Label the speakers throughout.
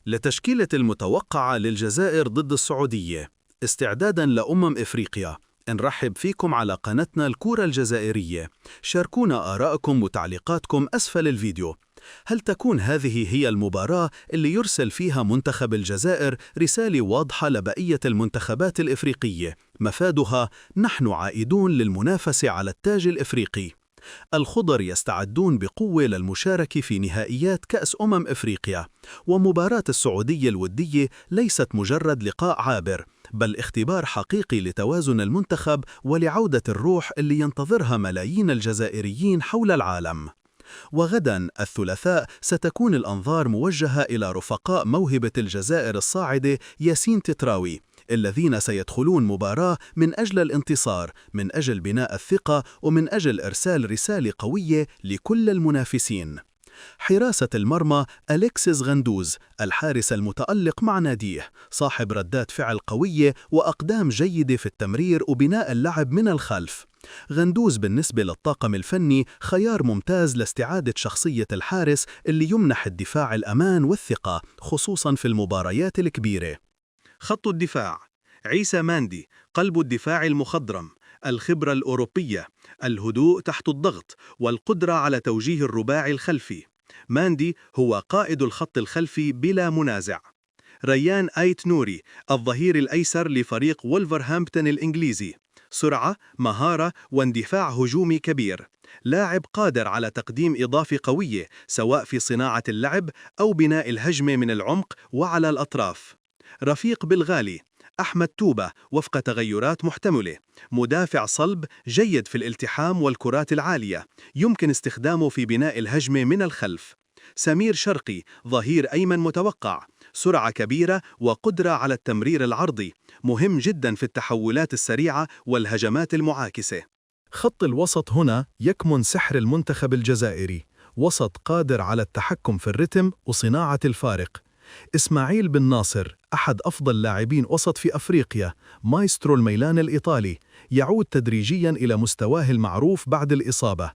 Speaker 1: لتشكيلة المتوقعة للجزائر ضد السعودية استعداداً إفريقيا. نرحب فيكم على قناتنا الكورة الجزائرية. شاركونا آراءكم وتعليقاتكم أسفل الفيديو. هل تكون هذه هي المباراة اللي يرسل فيها منتخب الجزائر رسالة واضحة لبقية المنتخبات الإفريقية؟ مفادها: نحن عائدون للمنافسة على التاج الإفريقي. الخضر يستعدون بقوة للمشاركة في نهائيات كأس إفريقيا، ومباراة السعودية الودية ليست مجرد لقاء عابر، بل اختبار حقيقي لتوازن المنتخب ولعودة الروح اللي ينتظرها ملايين الجزائريين حول العالم. وغدا الثلاثاء ستكون الأنظار موجهة إلى رفقاء موهبة الجزائر الصاعدة ياسين تتراوي، الذين سيدخلون مباراة من أجل الانتصار، من أجل بناء الثقة، ومن أجل إرسال رسالة قوية لكل المنافسين. حراسة المرمى: أليكسيس غندوز، الحارس المتألق مع ناديه، صاحب ردات فعل قوية وأقدام جيدة في التمرير وبناء اللعب من الخلف. غندوز بالنسبة للطاقم الفني خيار ممتاز لاستعادة شخصية الحارس اللي يمنح الدفاع الأمان والثقة، خصوصاً في المباريات الكبيرة. خط الدفاع: عيسى ماندي، قلب الدفاع المخضرم، الخبرة الأوروبية، الهدوء تحت الضغط، والقدرة على توجيه الرباعي الخلفي. ماندي هو قائد الخط الخلفي بلا منازع. ريان آيت نوري، الظهير الأيسر لفريق وولفرهامبتون الإنجليزي، سرعة، مهارة، واندفاع هجومي كبير. لاعب قادر على تقديم إضافة قوية سواء في صناعة اللعب أو بناء الهجمة من العمق وعلى الأطراف. رفيق بالغالي: أحمد توبة، وفق تغيرات محتملة، مدافع صلب جيد في الالتحام والكرات العالية، يمكن استخدامه في بناء الهجمة من الخلف. سمير شرقي، ظهير أيمن متوقع، سرعة كبيرة وقدرة على التمرير العرضي، مهم جدا في التحولات السريعة والهجمات المعاكسة.
Speaker 2: خط الوسط هنا يكمن سحر المنتخب الجزائري، وسط قادر على التحكم في الرتم وصناعة الفارق. إسماعيل بن ناصر، أحد أفضل لاعبين وسط في أفريقيا، مايسترو الميلان الإيطالي، يعود تدريجياً إلى مستواه المعروف بعد الإصابة.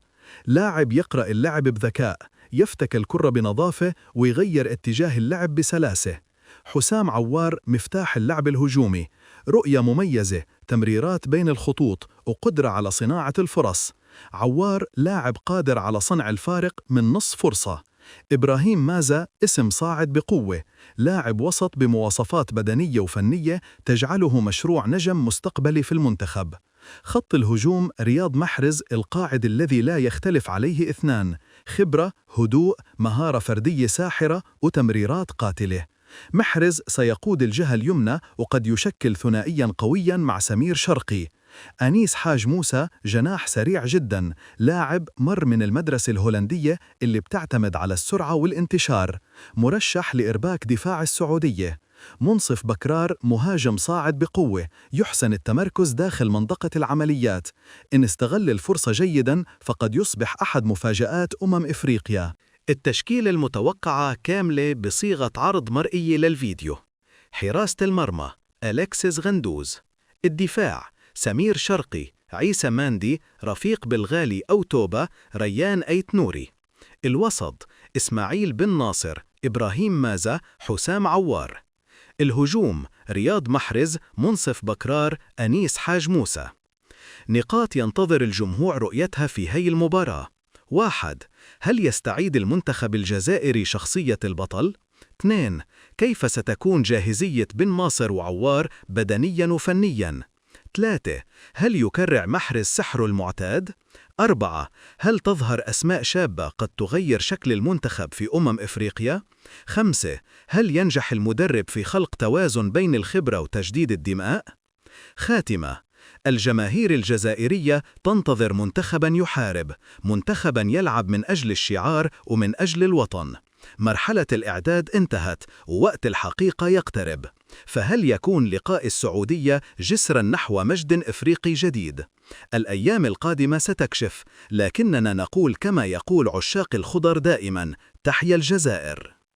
Speaker 2: لاعب يقرأ اللعب بذكاء، يفتك الكرة بنظافة ويغير اتجاه اللعب بسلاسة. حسام عوار، مفتاح اللعب الهجومي، رؤية مميزة، تمريرات بين الخطوط، وقدرة على صناعة الفرص. عوار لاعب قادر على صنع الفارق من نص فرصة. إبراهيم مازا، اسم صاعد بقوة، لاعب وسط بمواصفات بدنية وفنية تجعله مشروع نجم مستقبلي في المنتخب. خط الهجوم: رياض محرز، القاعد الذي لا يختلف عليه اثنان، خبرة، هدوء، مهارة فردية ساحرة، وتمريرات قاتلة. محرز سيقود الجهة اليمنى وقد يشكل ثنائيا قويا مع سمير شرقي. أنيس حاج موسى، جناح سريع جدا، لاعب مر من المدرسة الهولندية اللي بتعتمد على السرعة والانتشار، مرشح لإرباك دفاع السعودية. منصف بكرار، مهاجم صاعد بقوة، يحسن التمركز داخل منطقة العمليات، إن استغل الفرصة جيدا فقد يصبح أحد مفاجآت إفريقيا.
Speaker 1: التشكيلة المتوقعة كاملة بصيغة عرض مرئي للفيديو. حراسة المرمى: أليكسيس غندوز. الدفاع: سمير شرقي، عيسى ماندي، رفيق بالغالي أو توبة، ريان آيت نوري. الوسط: إسماعيل بن ناصر، إبراهيم مازا، حسام عوار. الهجوم: رياض محرز، منصف بكرار، أنيس حاج موسى. نقاط ينتظر الجمهور رؤيتها في هي المباراة: 1. هل يستعيد المنتخب الجزائري شخصية البطل؟ 2. كيف ستكون جاهزية بن ناصر وعوار بدنياً وفنياً؟ 3. هل يكرر محرز سحره المعتاد؟ 4. هل تظهر أسماء شابة قد تغير شكل المنتخب في إفريقيا؟ 5. هل ينجح المدرب في خلق توازن بين الخبرة وتجديد الدماء؟ خاتمة: الجماهير الجزائرية تنتظر منتخباً يحارب، منتخباً يلعب من أجل الشعار ومن أجل الوطن. مرحلة الإعداد انتهت ووقت الحقيقة يقترب، فهل يكون لقاء السعودية جسراً نحو مجد إفريقي جديد؟ الأيام القادمة ستكشف، لكننا نقول كما يقول عشاق الخضر دائماً: تحيا الجزائر.